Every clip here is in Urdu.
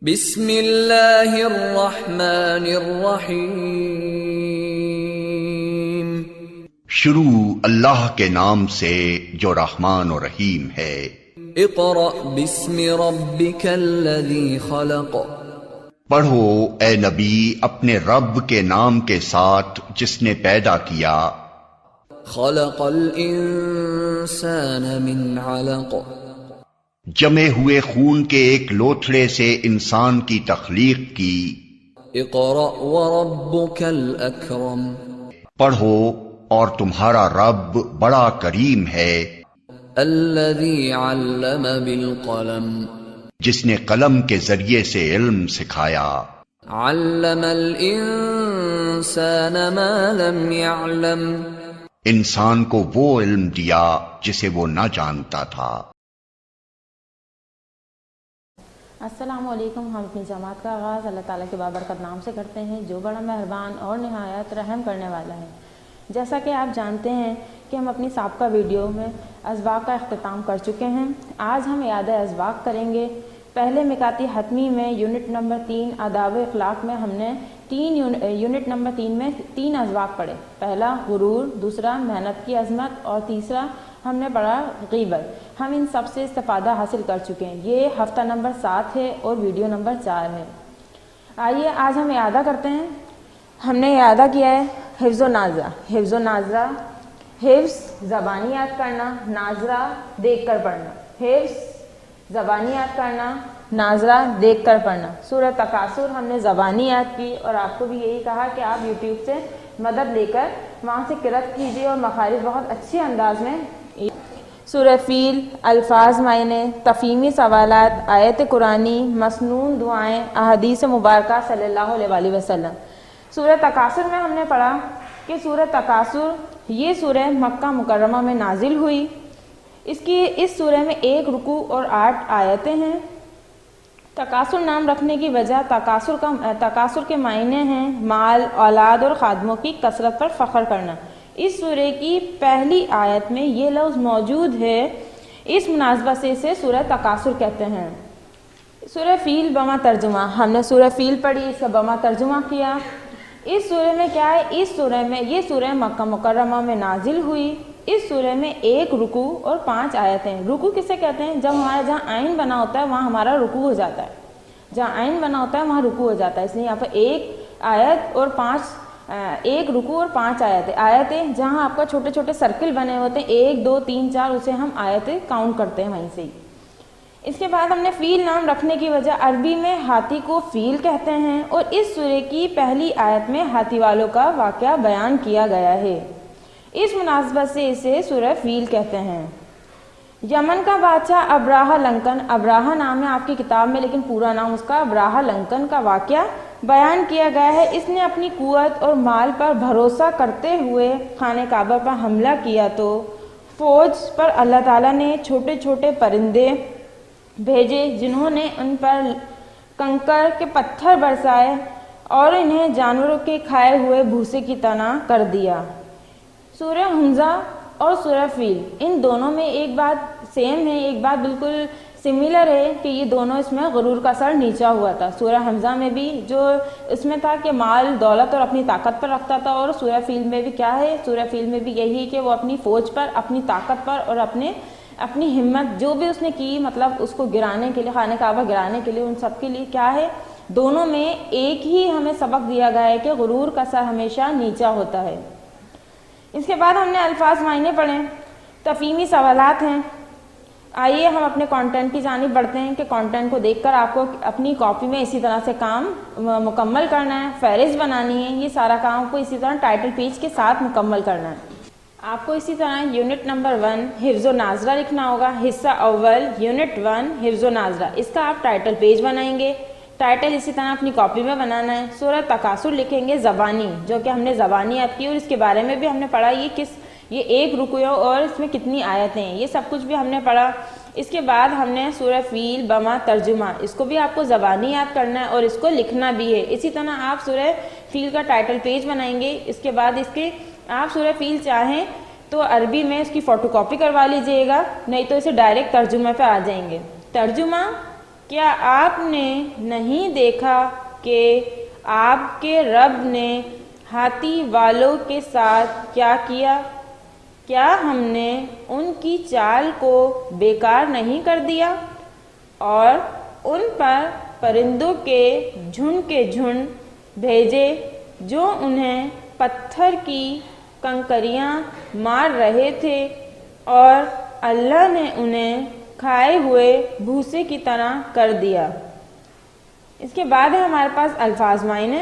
بسم اللہ الرحمن الرحیم۔ شروع اللہ کے نام سے جو رحمان و رحیم ہے۔ اقرأ بسم ربک الذی خلق۔ پڑھو اے نبی اپنے رب کے نام کے ساتھ جس نے پیدا کیا۔ خلق الانسان من علق۔ جمے ہوئے خون کے ایک لوتھڑے سے انسان کی تخلیق کی۔ اقرأ وربک الاکرم۔ پڑھو اور تمہارا رب بڑا کریم ہے۔ الذی علم بالقلم۔ جس نے قلم کے ذریعے سے علم سکھایا۔ علم الانسان ما لم يعلم۔ انسان کو وہ علم دیا جسے وہ نہ جانتا تھا۔ السلام علیکم۔ ہم اپنی جماعت کا آغاز اللہ تعالیٰ کے بابرکت نام سے کرتے ہیں جو بڑا مہربان اور نہایت رحم کرنے والا ہے۔ جیسا کہ آپ جانتے ہیں کہ ہم اپنی سابقہ ویڈیو میں اسباق کا اختتام کر چکے ہیں۔ آج ہم اعادہ اسباق کریں گے۔ پہلے مکاتی حتمی میں یونٹ نمبر 3 آداب اخلاق میں ہم نے یونٹ نمبر 3 میں 3 اسباق پڑھے۔ پہلا غرور، دوسرا محنت کی عظمت اور تیسرا ہم نے پڑھا غیبت۔ ہم ان سب سے استفادہ حاصل کر چکے ہیں۔ یہ ہفتہ نمبر 7 ہے اور ویڈیو نمبر 4 ہے۔ آئیے آج ہم اعادہ کرتے ہیں۔ ہم نے اعادہ کیا ہے حفظ و ناظرہ۔ حفظ و ناظرہ، حفظ زبانی یاد کرنا، ناظرہ دیکھ کر پڑھنا۔ حفظ زبانی یاد کرنا، ناظرہ دیکھ کر پڑھنا۔ سورہ تکاثر ہم نے زبانی یاد کی اور آپ کو بھی یہی کہا کہ آپ یوٹیوب سے مدد لے کر وہاں سے قرأت کیجیے اور مخارج بہت اچھے انداز میں۔ سورہ فیل، الفاظ معنی، تفہیمی سوالات، آیت قرآنی، مسنون دعائیں، احادیث مبارکہ صلی اللہ علیہ وآلہ وسلم۔ سورہ تکاثر میں ہم نے پڑھا کہ سورہ تکاثر یہ سورہ مکہ مکرمہ میں نازل ہوئی۔ اس سورہ میں 1 رکوع اور 8 آیتیں ہیں۔ تکاثر نام رکھنے کی وجہ تکاثر کے معنی ہیں مال، اولاد اور خادموں کی کثرت پر فخر کرنا۔ اس سورہ کی پہلی آیت میں یہ لفظ موجود ہے، اس مناسبت سے اسے سورہ تکاثر کہتے ہیں۔ سورہ فیل بما ترجمہ، ہم نے سورہ فیل پڑھی، اس کا بما ترجمہ کیا۔ اس سورہ میں کیا ہے؟ یہ سورہ مکہ مکرمہ میں نازل ہوئی۔ اس سورہ میں 1 رکوع اور 5 آیتیں۔ رکوع کسے کہتے ہیں؟ جب ہمارا جہاں عین بنا ہوتا ہے وہاں ہمارا رکوع ہو جاتا ہے۔ جہاں عین بنا ہوتا ہے وہاں رکوع ہو جاتا ہے، اس لیے یہاں پر 1 رکوع اور 5 آیتیں جہاں آپ کا چھوٹے چھوٹے سرکل بنے ہوتے ہیں 1 2 3 4، اسے ہم آیتیں کاؤنٹ کرتے ہیں وہیں سے ہی۔ اس کے بعد ہم نے فیل نام رکھنے کی وجہ عربی میں ہاتھی کو فیل کہتے ہیں اور اس سورہ کی پہلی آیت میں ہاتھی والوں کا واقعہ بیان کیا گیا ہے، اس مناسبت سے اسے سورہ فیل کہتے ہیں۔ یمن کا بادشاہ ابراہا لنکن، ابراہا نام ہے آپ کی کتاب میں لیکن پورا نام اس کا ابراہا لنکن کا واقعہ بیان کیا گیا ہے۔ اس نے اپنی قوت اور مال پر بھروسہ کرتے ہوئے خانہ کعبہ پر حملہ کیا تو فوج پر اللہ تعالیٰ نے چھوٹے چھوٹے پرندے بھیجے جنہوں نے ان پر کنکر کے پتھر برسائے اور انہیں جانوروں کے کھائے ہوئے بھوسے کی طرح کر دیا۔ سورہ حمزہ اور سورہ فیل ان دونوں میں ایک بات سیم ہے، ایک بات بالکل سملر ہے کہ یہ دونوں اس میں غرور کا سر نیچا ہوا تھا۔ سورہ حمزہ میں بھی جو اس میں تھا کہ مال دولت اور اپنی طاقت پر رکھتا تھا، اور سورہ فیل میں بھی کیا ہے؟ سورہ فیل میں بھی یہی ہے کہ وہ اپنی فوج پر، اپنی طاقت پر اور اپنی ہمت جو بھی اس نے کی، مطلب اس کو گرانے کے لیے، خانہ کعبہ گرانے کے لیے، ان سب کے لیے کیا ہے؟ دونوں میں ایک ہی ہمیں سبق دیا گیا ہے کہ غرور کا سر ہمیشہ نیچا ہوتا ہے۔ اس کے بعد ہم نے الفاظ معنی پڑھے، تفہیمی سوالات ہیں۔ آئیے ہم اپنے کانٹینٹ کی جانب بڑھتے ہیں کہ کانٹینٹ کو دیکھ کر آپ کو اپنی کاپی میں اسی طرح سے کام مکمل کرنا ہے، فہرست بنانی ہے، یہ سارا کام کو اسی طرح ٹائٹل پیج کے ساتھ مکمل کرنا ہے۔ آپ کو اسی طرح یونٹ نمبر 1 حفظ و ناظرہ لکھنا ہوگا، حصہ اول یونٹ 1 حفظ و ناظرہ، اس کا آپ ٹائٹل پیج بنائیں گے۔ ٹائٹل اسی طرح اپنی کاپی میں بنانا ہے۔ سورہ تکاثر لکھیں گے زبانی، جو کہ ہم نے زبانی یاد کی اور اس کے بارے میں بھی ہم نے پڑھا یہ 1 رکوع اور اس میں کتنی آیتیں ہیں، یہ سب کچھ بھی ہم نے پڑھا۔ اس کے بعد ہم نے سورہ فیل بما ترجمہ، اس کو بھی آپ کو زبانی یاد کرنا ہے اور اس کو لکھنا بھی ہے۔ اسی طرح آپ سورہ فیل کا ٹائٹل پیج بنائیں گے۔ اس کے بعد آپ سورہ فیل چاہیں تو عربی میں اس کی فوٹو کاپی کروا لیجئے گا، نہیں تو اسے ڈائریکٹ ترجمہ پہ آ جائیں گے۔ ترجمہ کیا آپ نے نہیں دیکھا کہ آپ کے رب نے ہاتھی والوں کے ساتھ کیا کیا؟ کیا ہم نے ان کی چال کو بیکار نہیں کر دیا اور ان پر پرندوں کے جھنڈ بھیجے جو انہیں پتھر کی کنکریاں مار رہے تھے اور اللہ نے انہیں کھائے ہوئے بھوسے کی طرح کر دیا۔ اس کے بعد ہے ہمارے پاس الفاظ معنی۔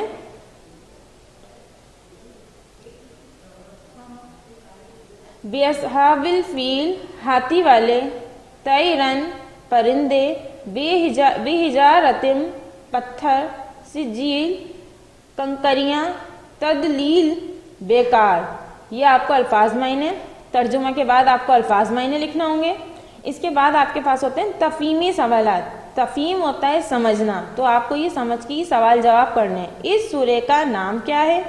بِأَصْحَابِ الْفِیل ہاتھی والے، طَیرًا پرندے، بِحِجَارَةٍ پتھر، سجیل کنکریاں، تدلیل بیکار۔ یہ آپ کو الفاظ معنی، ترجمہ کے بعد آپ کو الفاظ معنی لکھنا ہوں گے۔ اس کے بعد آپ کے پاس ہوتے ہیں تفہیمی سوالات۔ تفہیم ہوتا ہے سمجھنا، تو آپ کو یہ سمجھ کے سوال جواب کرنے۔ اس سورے کا نام کیا ہے؟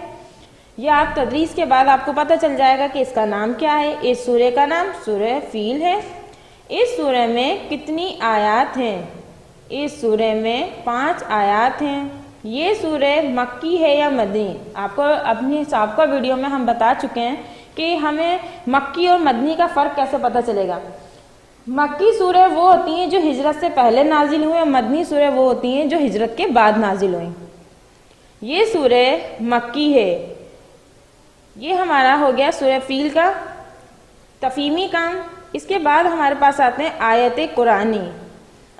یہ آپ تدریس کے بعد آپ کو پتہ چل جائے گا کہ اس کا نام کیا ہے۔ اس سورے کا نام سورہ فیل ہے۔ اس سورے میں کتنی آیات ہیں؟ اس سورے میں 5 آیات ہیں۔ یہ سورہ مکی ہے یا مدنی؟ آپ کو اپنی سابقہ ویڈیو میں ہم بتا چکے ہیں کہ ہمیں مکی اور مدنی کا فرق کیسے پتہ چلے گا۔ مکی سورہ وہ ہوتی ہیں جو ہجرت سے پہلے نازل ہوئے، اور مدنی سورہ وہ ہوتی ہیں جو ہجرت کے بعد نازل ہوئیں۔ یہ سورہ مکی ہے۔ یہ ہمارا ہو گیا سورہ فیل کا تفہیمی کام۔ اس کے بعد ہمارے پاس آتے ہیں آیت قرآنی۔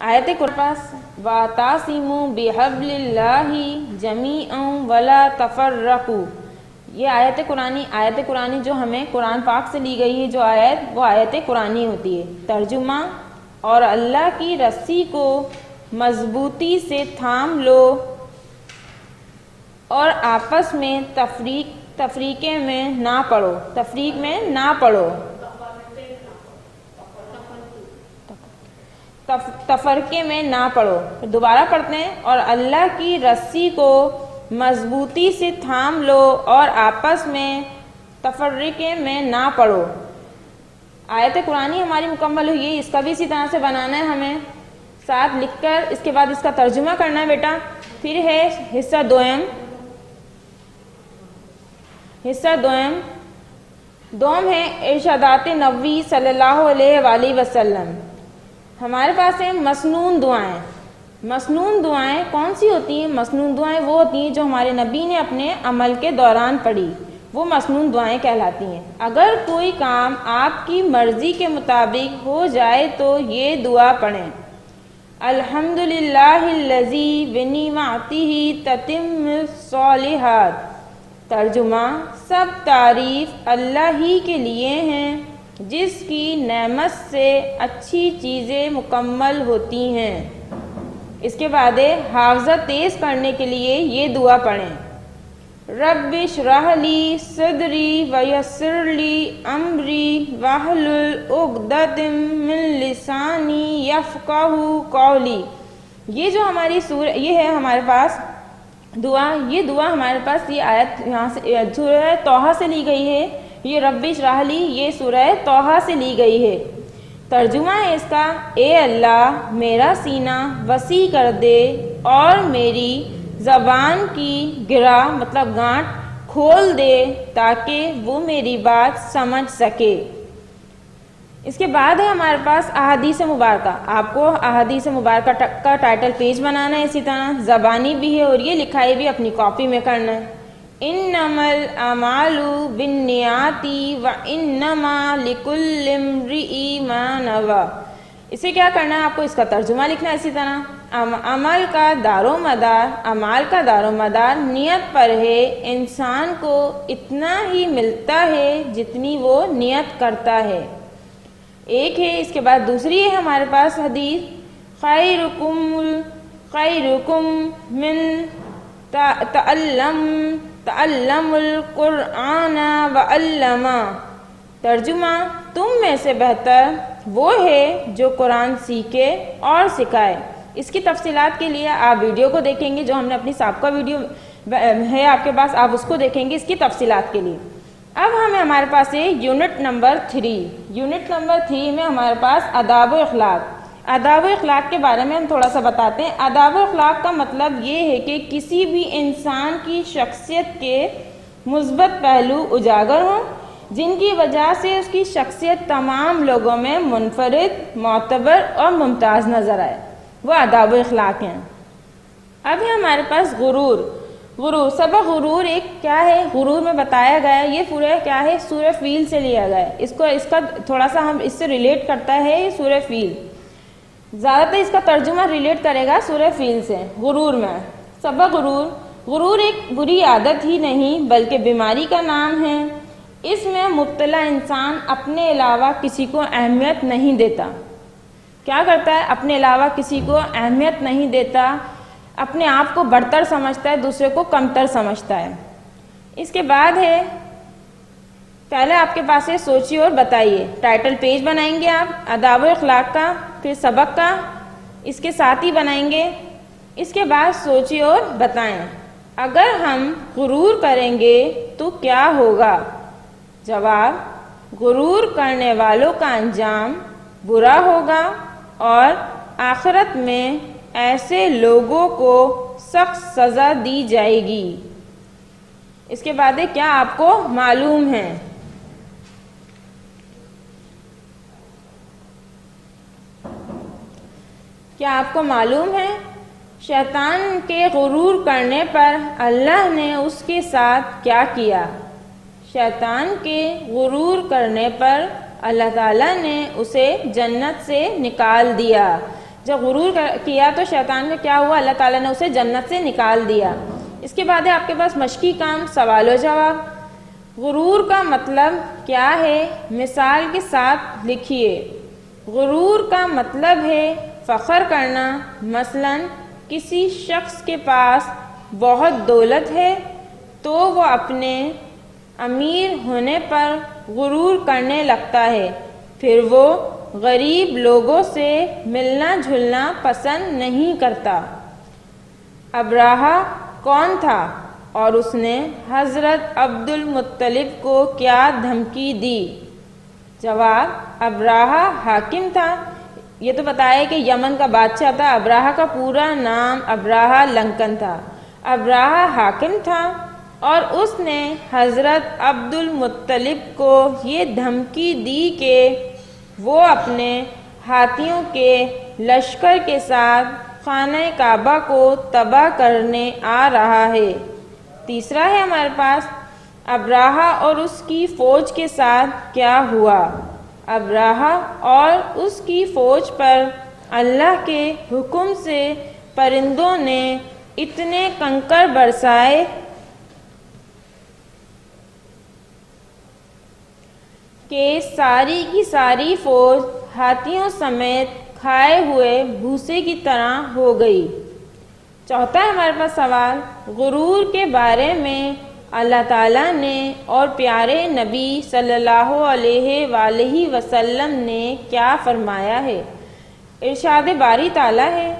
آیت قرآن پاس وَاعْتَصِمُوا بِحَبْلِ اللَّهِ جَمِيعًا وَلَا تَفَرَّقُوا۔ یہ آیت قرآنی جو ہمیں قرآن پاک سے لی گئی ہے جو آیت، وہ آیت قرآنی ہوتی ہے۔ ترجمہ: اور اللہ کی رسی کو مضبوطی سے تھام لو اور آپس میں تفریقے میں نہ پڑو۔ تفریق میں نہ پڑو، تفرقے میں نہ پڑو۔ دوبارہ پڑھتے ہیں، اور اللہ کی رسی کو مضبوطی سے تھام لو اور آپس میں تفرقے میں نہ پڑو۔ آیت قرآنی ہماری مکمل ہوئی ہے۔ اس کا بھی اسی طرح سے بنانا ہے ہمیں، ساتھ لکھ کر اس کے بعد اس کا ترجمہ کرنا ہے بیٹا۔ پھر ہے حصہ دوم۔ حصہ دوم ہے ارشادات نبوی صلی اللہ علیہ وآلہ وسلم۔ ہمارے پاس ہیں مسنون دعائیں۔ مسنون دعائیں کون سی ہوتی ہیں؟ مسنون دعائیں وہ ہوتی ہیں جو ہمارے نبی نے اپنے عمل کے دوران پڑھی، وہ مسنون دعائیں کہلاتی ہیں۔ اگر کوئی کام آپ کی مرضی کے مطابق ہو جائے تو یہ دعا پڑھیں: الحمدللہ الذی بنعمتہ تتم الصالحات۔ ترجمہ: سب تعریف اللہ ہی کے لیے ہیں جس کی نعمت سے اچھی چیزیں مکمل ہوتی ہیں۔ اس کے بعد حافظہ تیز کرنے کے لیے یہ دعا پڑھیں: رب اشرح لی صدری ویسر لی امری واحلل عقدۃ من لسانی یفقہوا قولی۔ یہ جو ہماری یہ ہے ہمارے پاس دعا، یہ دعا ہمارے پاس یہ آیت یہاں سے سورہ طٰہٰ سے لی گئی ہے۔ یہ رب اشرح لی یہ سورہ طٰہٰ سے لی گئی ہے۔ ترجمہ ہے اس کا: اے اللہ میرا سینہ وسیع کر دے اور میری زبان کی گرہ مطلب گانٹ کھول دے تاکہ وہ میری بات سمجھ سکے۔ اس کے بعد ہے ہمارے پاس احادیث مبارکہ۔ آپ کو احادیث مبارکہ کا ٹائٹل پیج بنانا ہے، اسی طرح زبانی بھی ہے اور یہ لکھائی بھی اپنی کاپی میں کرنا ہے۔ انما الاعمال بالنیات وانما لکل امرئ ما نوی۔ اسے کیا کرنا ہے؟ آپ کو اس کا ترجمہ لکھنا ہے اسی طرح۔ عمل کا دار و مدار، اعمال کا دار و مدار نیت پر ہے۔ انسان کو اتنا ہی ملتا ہے جتنی وہ نیت کرتا ہے۔ ایک ہے، اس کے بعد دوسری ہے ہمارے پاس حدیث: خیرکم من تعلم القرآن وعلمہ۔ ترجمہ: تم میں سے بہتر وہ ہے جو قرآن سیکھے اور سکھائے۔ اس کی تفصیلات کے لیے آپ ویڈیو کو دیکھیں گے جو ہم نے اپنی سابقہ ویڈیو ہے آپ کے پاس، آپ اس کو دیکھیں گے اس کی تفصیلات کے لیے۔ اب ہمارے پاس ہے یونٹ نمبر 3۔ یونٹ نمبر 3 میں ہمارے پاس آداب و اخلاق۔ آداب و اخلاق کے بارے میں ہم تھوڑا سا بتاتے ہیں۔ آداب و اخلاق کا مطلب یہ ہے کہ کسی بھی انسان کی شخصیت کے مثبت پہلو اجاگر ہوں جن کی وجہ سے اس کی شخصیت تمام لوگوں میں منفرد، معتبر اور ممتاز نظر آئے، وہ آداب و اخلاق ہیں۔ اب ہے ہمارے پاس غرور۔ سبق غرور ایک کیا ہے؟ غرور میں بتایا گیا ہے، یہ سورہ کیا ہے؟ سورہ فیل سے لیا گیا ہے۔ اس کا تھوڑا سا ہم اس سے ریلیٹ کرتا ہے یہ سورہ فیل، زیادہ تر اس کا ترجمہ ریلیٹ کرے گا سورہ فیل سے۔ غرور میں سبق غرور ایک بری عادت ہی نہیں بلکہ بیماری کا نام ہے۔ اس میں مبتلا انسان اپنے علاوہ کسی کو اہمیت نہیں دیتا۔ کیا کرتا ہے؟ اپنے علاوہ کسی کو اہمیت نہیں دیتا، اپنے آپ کو برتر سمجھتا ہے، دوسرے کو کمتر سمجھتا ہے۔ اس کے بعد ہے پہلے آپ کے پاس ہے سوچیے اور بتائیے، ٹائٹل پیج بنائیں گے آپ آداب و اخلاق کا، پھر سبق کا اس کے ساتھ ہی بنائیں گے۔ اس کے بعد سوچیے اور بتائیں، اگر ہم غرور کریں گے تو کیا ہوگا؟ جواب: غرور کرنے والوں کا انجام برا ہوگا اور آخرت میں ایسے لوگوں کو سخت سزا دی جائے گی۔ اس کے بعد کیا آپ کو معلوم ہے؟ کیا آپ کو معلوم ہے شیطان کے غرور کرنے پر اللہ نے اس کے ساتھ کیا کیا؟ شیطان کے غرور کرنے پر اللہ تعالیٰ نے اسے جنت سے نکال دیا۔ جب غرور کیا تو شیطان کا کیا ہوا؟ اللہ تعالیٰ نے اسے جنت سے نکال دیا۔ اس کے بعد ہے آپ کے پاس مشقی کام، سوال و جواب۔ غرور کا مطلب کیا ہے؟ مثال کے ساتھ لکھیے۔ غرور کا مطلب ہے فخر کرنا، مثلا کسی شخص کے پاس بہت دولت ہے تو وہ اپنے امیر ہونے پر غرور کرنے لگتا ہے، پھر وہ غریب لوگوں سے ملنا جھلنا پسند نہیں کرتا۔ ابراہہ کون تھا اور اس نے حضرت عبد المطلب کو کیا دھمکی دی؟ جواب: ابراہہ حاکم تھا۔ یہ تو بتایا کہ یمن کا بادشاہ تھا، ابراہہ کا پورا نام ابراہہ لنکن تھا۔ ابراہہ حاکم تھا اور اس نے حضرت عبد المطلب کو یہ دھمکی دی کہ وہ اپنے ہاتھیوں کے لشکر کے ساتھ خانہ کعبہ کو تباہ کرنے آ رہا ہے۔ تیسرا ہے ہمارے پاس ابراہہ اور اس کی فوج کے ساتھ کیا ہوا؟ ابراہہ اور اس کی فوج پر اللہ کے حکم سے پرندوں نے اتنے کنکر برسائے کہ ساری کی ساری فوج ہاتھیوں سمیت کھائے ہوئے بھوسے کی طرح ہو گئی۔ چوتھا ہے ہمارے پاس سوال، غرور کے بارے میں اللہ تعالیٰ نے اور پیارے نبی صلی اللہ علیہ وآلہ وسلم نے کیا فرمایا ہے؟ ارشاد باری تعالیٰ ہے،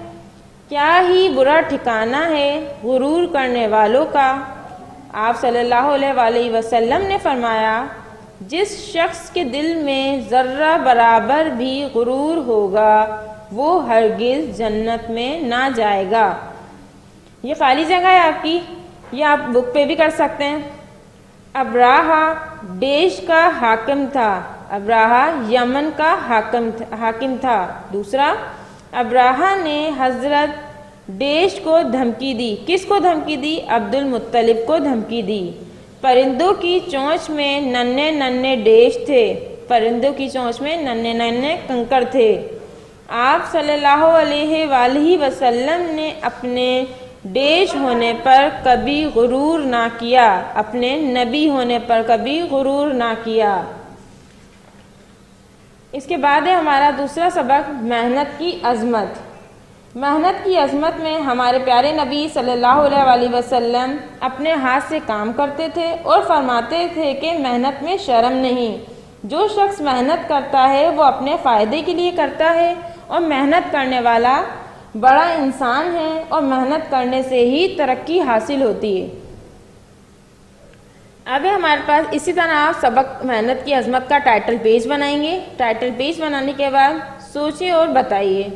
کیا ہی برا ٹھکانہ ہے غرور کرنے والوں کا۔ آپ صلی اللہ علیہ وآلہ وسلم نے فرمایا، جس شخص کے دل میں ذرہ برابر بھی غرور ہوگا وہ ہرگز جنت میں نہ جائے گا۔ یہ خالی جگہ ہے آپ کی، یہ آپ بک پہ بھی کر سکتے ہیں۔ ابراہہ دیش کا حاکم تھا، ابراہہ یمن کا حاکم تھا۔ دوسرا، ابراہہ نے حضرت دیش کو دھمکی دی۔ کس کو دھمکی دی؟ عبد المطلب کو دھمکی دی۔ پرندوں کی چونچ میں ننھے ننھے ڈیش تھے، پرندوں کی چونچ میں ننھے ننھے کنکر تھے۔ آپ صلی اللہ علیہ وآلہ وسلم نے اپنے ڈیش ہونے پر کبھی غرور نہ کیا، اپنے نبی ہونے پر کبھی غرور نہ کیا۔ اس کے بعد ہے ہمارا دوسرا سبق، محنت کی عظمت۔ محنت کی عظمت میں ہمارے پیارے نبی صلی اللہ علیہ وآلہ وسلم اپنے ہاتھ سے کام کرتے تھے اور فرماتے تھے کہ محنت میں شرم نہیں۔ جو شخص محنت کرتا ہے وہ اپنے فائدے کے لیے کرتا ہے اور محنت کرنے والا بڑا انسان ہے اور محنت کرنے سے ہی ترقی حاصل ہوتی ہے۔ اب ہمارے پاس اسی طرح آپ سبق محنت کی عظمت کا ٹائٹل پیج بنائیں گے۔ ٹائٹل پیج بنانے کے بعد سوچیں اور بتائیے،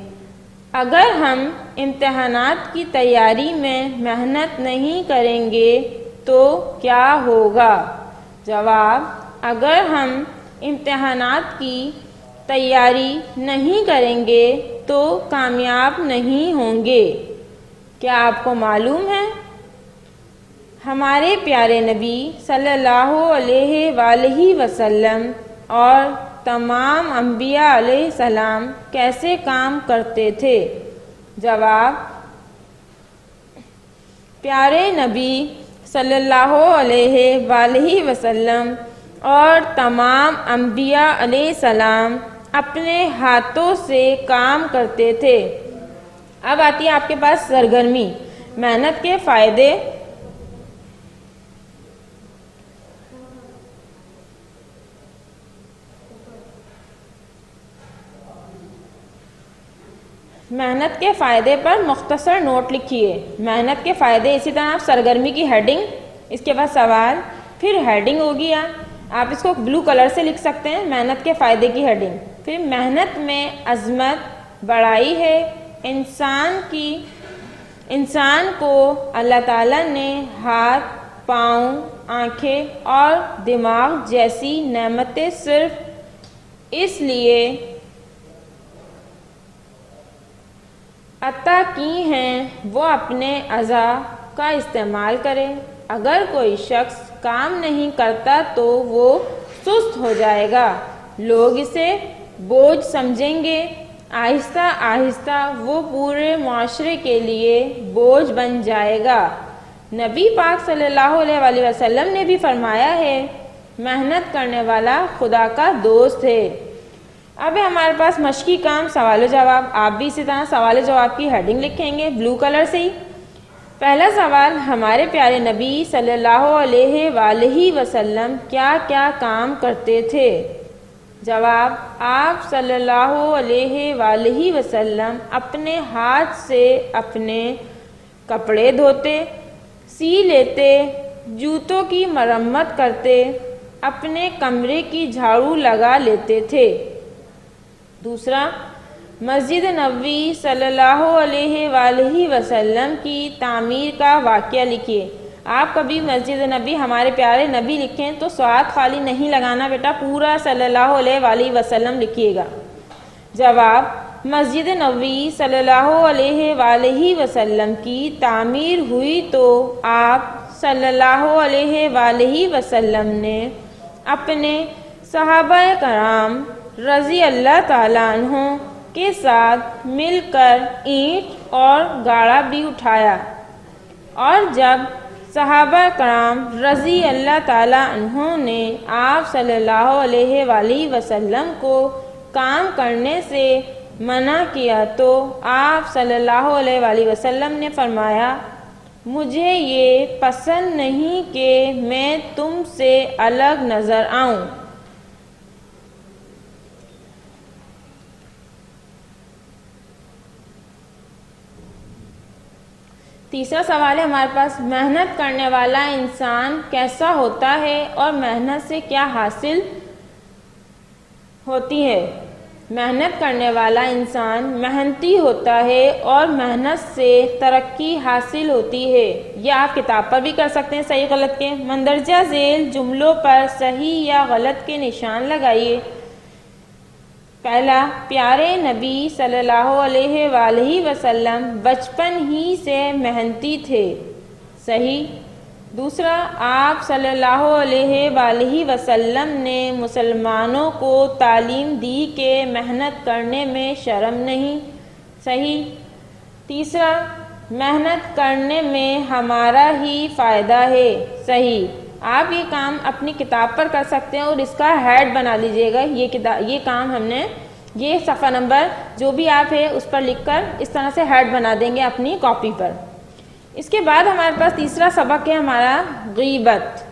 اگر ہم امتحانات کی تیاری میں محنت نہیں کریں گے تو کیا ہوگا؟ جواب: اگر ہم امتحانات کی تیاری نہیں کریں گے تو کامیاب نہیں ہوں گے۔ کیا آپ کو معلوم ہے ہمارے پیارے نبی صلی اللہ علیہ وآلہ وسلم اور تمام انبیاء علیہ السلام کیسے کام کرتے تھے؟ جواب: پیارے نبی صلی اللہ علیہ وآلہ وسلم اور تمام انبیاء علیہ السلام اپنے ہاتھوں سے کام کرتے تھے۔ اب آتی ہے آپ کے پاس سرگرمی، محنت کے فائدے۔ محنت کے فائدے پر مختصر نوٹ لکھیے۔ محنت کے فائدے، اسی طرح آپ سرگرمی کی ہیڈنگ، اس کے بعد سوال، پھر ہیڈنگ ہوگی، آپ اس کو بلو کلر سے لکھ سکتے ہیں، محنت کے فائدے کی ہیڈنگ۔ پھر محنت میں عظمت، بڑائی ہے۔ انسان کو اللہ تعالیٰ نے ہاتھ، پاؤں، آنکھیں اور دماغ جیسی نعمتیں صرف اس لیے عطا کی ہیں وہ اپنے اعضاء کا استعمال کرے۔ اگر کوئی شخص کام نہیں کرتا تو وہ سست ہو جائے گا، لوگ اسے بوجھ سمجھیں گے، آہستہ آہستہ وہ پورے معاشرے کے لیے بوجھ بن جائے گا۔ نبی پاک صلی اللہ علیہ وآلہ وسلم نے بھی فرمایا ہے، محنت کرنے والا خدا کا دوست ہے۔ اب ہے ہمارے پاس مشقی کام، سوال و جواب۔ آپ بھی اسی طرح سوال و جواب کی ہیڈنگ لکھیں گے بلو کلر سے ہی۔ پہلا سوال: ہمارے پیارے نبی صلی اللہ علیہ وآلہ وسلم کیا کیا کام کرتے تھے؟ جواب: آپ صلی اللہ علیہ وآلہ وسلم اپنے ہاتھ سے اپنے کپڑے دھوتے، سی لیتے، جوتوں کی مرمت کرتے، اپنے کمرے کی جھاڑو لگا لیتے تھے۔ دوسرا، مسجد نبوی صلی اللہ علیہ وآلہ وسلم کی تعمیر کا واقعہ لکھیے۔ آپ کبھی مسجد نبی، ہمارے پیارے نبی لکھیں تو سواد خالی نہیں لگانا بیٹا، پورا صلی اللہ علیہ وآلہ وسلم لکھیے گا۔ جواب: مسجد نبوی صلی اللہ علیہ وآلہ وسلم کی تعمیر ہوئی تو آپ صلی اللہ علیہ وآلہ وسلم نے اپنے صحابہ کرام رضی اللہ تعالیٰ عنہ کے ساتھ مل کر اینٹ اور گاڑا بھی اٹھایا، اور جب صحابہ کرام رضی اللہ تعالیٰ عنہ نے آپ صلی اللہ علیہ وآلہ وسلم کو کام کرنے سے منع کیا تو آپ صلی اللہ علیہ وآلہ وسلم نے فرمایا، مجھے یہ پسند نہیں کہ میں تم سے الگ نظر آؤں۔ تیسرا سوال ہے ہمارے پاس، محنت کرنے والا انسان کیسا ہوتا ہے اور محنت سے کیا حاصل ہوتی ہے؟ محنت کرنے والا انسان محنتی ہوتا ہے اور محنت سے ترقی حاصل ہوتی ہے۔ یہ آپ کتاب پر بھی کر سکتے ہیں صحیح غلط کے۔ مندرجہ ذیل جملوں پر صحیح یا غلط کے نشان لگائیے۔ پہلا، پیارے نبی صلی اللہ علیہ وآلہ وسلم بچپن ہی سے محنتی تھے، صحیح۔ دوسرا، آپ صلی اللہ علیہ وآلہ وسلم نے مسلمانوں کو تعلیم دی کہ محنت کرنے میں شرم نہیں، صحیح۔ تیسرا، محنت کرنے میں ہمارا ہی فائدہ ہے، صحیح۔ آپ یہ کام اپنی کتاب پر کر سکتے ہیں اور اس کا ہیڈ بنا لیجئے گا۔ یہ کام ہم نے یہ صفحہ نمبر جو بھی آپ ہے اس پر لکھ کر اس طرح سے ہیڈ بنا دیں گے اپنی کاپی پر۔ اس کے بعد ہمارے پاس تیسرا سبق ہے ہمارا غیبت۔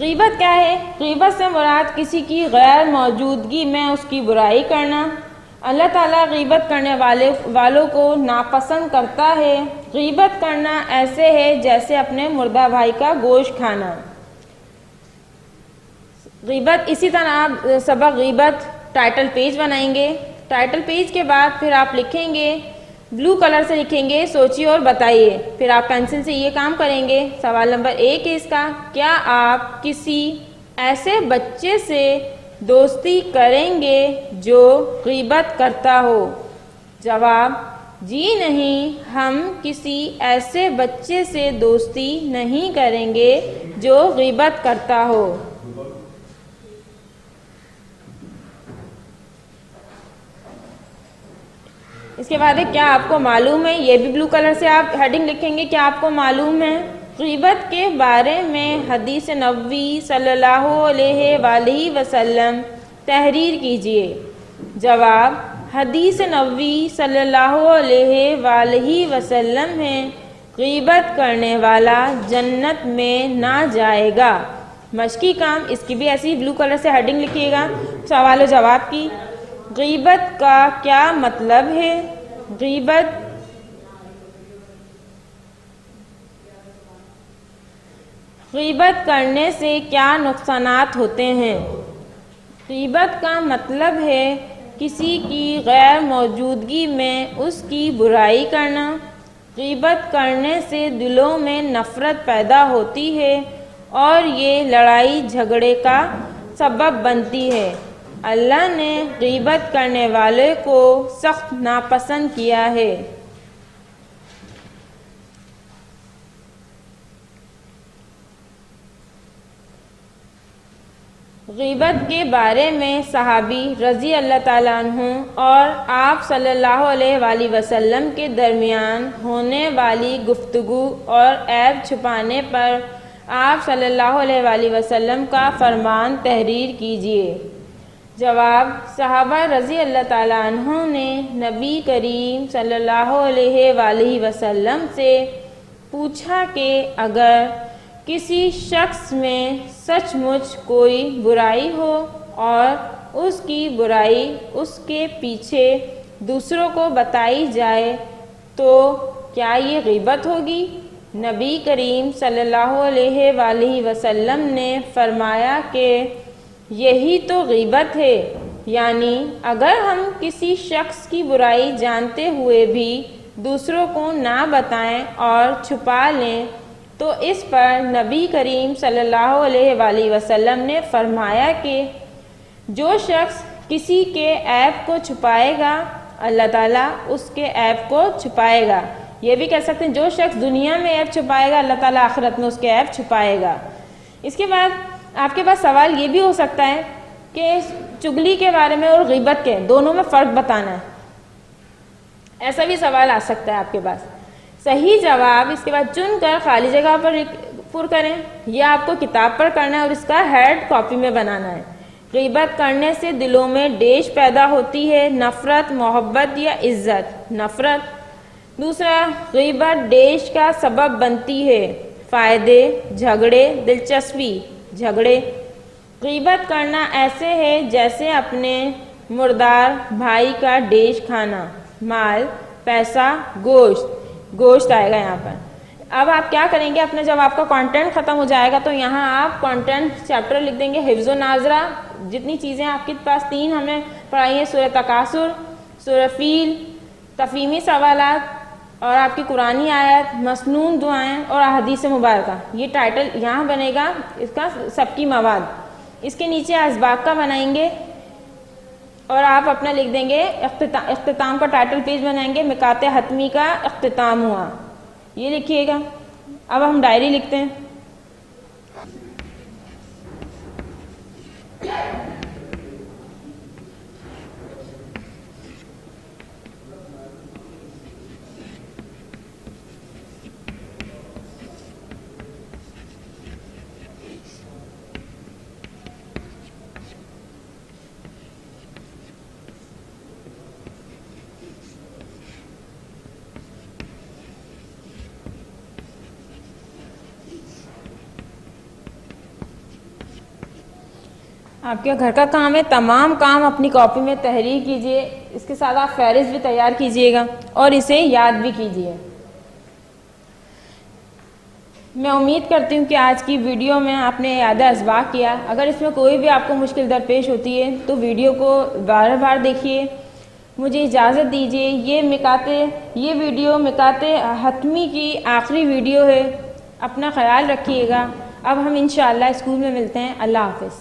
غیبت کیا ہے؟ غیبت سے مراد کسی کی غیر موجودگی میں اس کی برائی کرنا۔ اللہ تعالیٰ غیبت کرنے والوں کو ناپسند کرتا ہے۔ غیبت کرنا ایسے ہے جیسے اپنے مردہ بھائی کا گوشت کھانا. غیبت اسی طرح آپ سبق غیبت ٹائٹل پیج بنائیں گے. ٹائٹل پیج کے بعد پھر آپ لکھیں گے، بلو کلر سے لکھیں گے سوچیے اور بتائیے. پھر آپ پینسل سے یہ کام کریں گے. سوال نمبر 1 ہے اس کا، کیا آپ کسی ایسے بچے سے دوستی کریں گے جو غیبت کرتا ہو؟ جواب، جی نہیں، ہم کسی ایسے بچے سے دوستی نہیں کریں گے جو غیبت کرتا ہو. اس کے بعد ہے، کیا آپ کو معلوم ہے، یہ بھی بلو کلر سے آپ ہیڈنگ لکھیں گے، کیا آپ کو معلوم ہے غیبت کے بارے میں حدیث نبوی صلی اللہ علیہ وآلہ وسلم تحریر کیجئے. جواب، حدیث نبوی صلی اللہ علیہ وآلہ وسلم ہے، غیبت کرنے والا جنت میں نہ جائے گا. مشقی کام، اس کی بھی ایسی بلو کلر سے ہیڈنگ لکھیے گا سوال و جواب کی. غیبت کا کیا مطلب ہے؟ غیبت کرنے سے کیا نقصانات ہوتے ہیں؟ غیبت کا مطلب ہے کسی کی غیر موجودگی میں اس کی برائی کرنا. غیبت کرنے سے دلوں میں نفرت پیدا ہوتی ہے اور یہ لڑائی جھگڑے کا سبب بنتی ہے. اللہ نے غیبت کرنے والے کو سخت ناپسند کیا ہے. غیبت کے بارے میں صحابی رضی اللہ تعالیٰ عنہ اور آپ صلی اللہ علیہ وآلہ وسلم کے درمیان ہونے والی گفتگو اور عیب چھپانے پر آپ صلی اللہ علیہ وآلہ وسلم کا فرمان تحریر کیجیے. جواب، صحابہ رضی اللہ تعالیٰ عنہ نے نبی کریم صلی اللہ علیہ وآلہ وسلم سے پوچھا کہ اگر کسی شخص میں سچ مچ کوئی برائی ہو اور اس کی برائی اس کے پیچھے دوسروں کو بتائی جائے تو کیا یہ غیبت ہوگی؟ نبی کریم صلی اللہ علیہ وآلہ وسلم نے فرمایا کہ یہی تو غیبت ہے، یعنی اگر ہم کسی شخص کی برائی جانتے ہوئے بھی دوسروں کو نہ بتائیں اور چھپا لیں تو اس پر نبی کریم صلی اللہ علیہ وآلہ وسلم نے فرمایا کہ جو شخص کسی کے عیب کو چھپائے گا اللہ تعالیٰ اس کے عیب کو چھپائے گا. یہ بھی کہہ سکتے ہیں جو شخص دنیا میں عیب چھپائے گا اللہ تعالیٰ آخرت میں اس کے عیب چھپائے گا. اس کے بعد آپ کے پاس سوال یہ بھی ہو سکتا ہے کہ چغلی کے بارے میں اور غیبت کے دونوں میں فرق بتانا ہے. ایسا بھی سوال آ سکتا ہے آپ کے پاس. صحیح جواب اس کے بعد چن کر خالی جگہ پر پر کریں. یہ آپ کو کتاب پر کرنا ہے اور اس کا ہیڈ کاپی میں بنانا ہے. غیبت کرنے سے دلوں میں ڈیش پیدا ہوتی ہے، نفرت، محبت یا عزت. نفرت. دوسرا، غیبت ڈیش کا سبب بنتی ہے، فائدے، جھگڑے، دلچسپی، جھگڑے. غیبت کرنا ایسے ہے جیسے اپنے مردار بھائی کا ڈیش کھانا. مال، پیسہ، گوشت آئے گا یہاں پر. اب آپ کیا کریں گے، اپنا جب آپ کا کانٹینٹ ختم ہو جائے گا تو یہاں آپ کانٹینٹ چیپٹر لکھ دیں گے. حفظ و ناظرہ، جتنی چیزیں آپ کے پاس 3 ہم نے پڑھائی ہیں، سورہ تکاثر، سورہ فیل، تفہیمی سوالات اور آپ کی قرآنی آیت، مسنون دعائیں اور احادیث مبارکہ. یہ ٹائٹل یہاں بنے گا اس کا سب کی مواد. اس کے نیچے اسباق کا بنائیں گے اور آپ اپنا لکھ دیں گے اختتام کا ٹائٹل پیج بنائیں گے، مکات حتمی کا اختتام ہوا. یہ لکھیے گا. اب ہم ڈائری لکھتے ہیں. آپ کے گھر کا کام ہے، تمام کام اپنی کاپی میں تحریر کیجئے. اس کے ساتھ آپ فہرست بھی تیار کیجئے گا اور اسے یاد بھی کیجئے. میں امید کرتی ہوں کہ آج کی ویڈیو میں آپ نے اعادہ اسباق کیا. اگر اس میں کوئی بھی آپ کو مشکل درپیش ہوتی ہے تو ویڈیو کو بار بار دیکھیے. مجھے اجازت دیجیے. یہ ویڈیو مکات حتمی کی آخری ویڈیو ہے. اپنا خیال رکھیے گا. اب ہم انشاءاللہ اسکول میں ملتے ہیں. اللہ حافظ.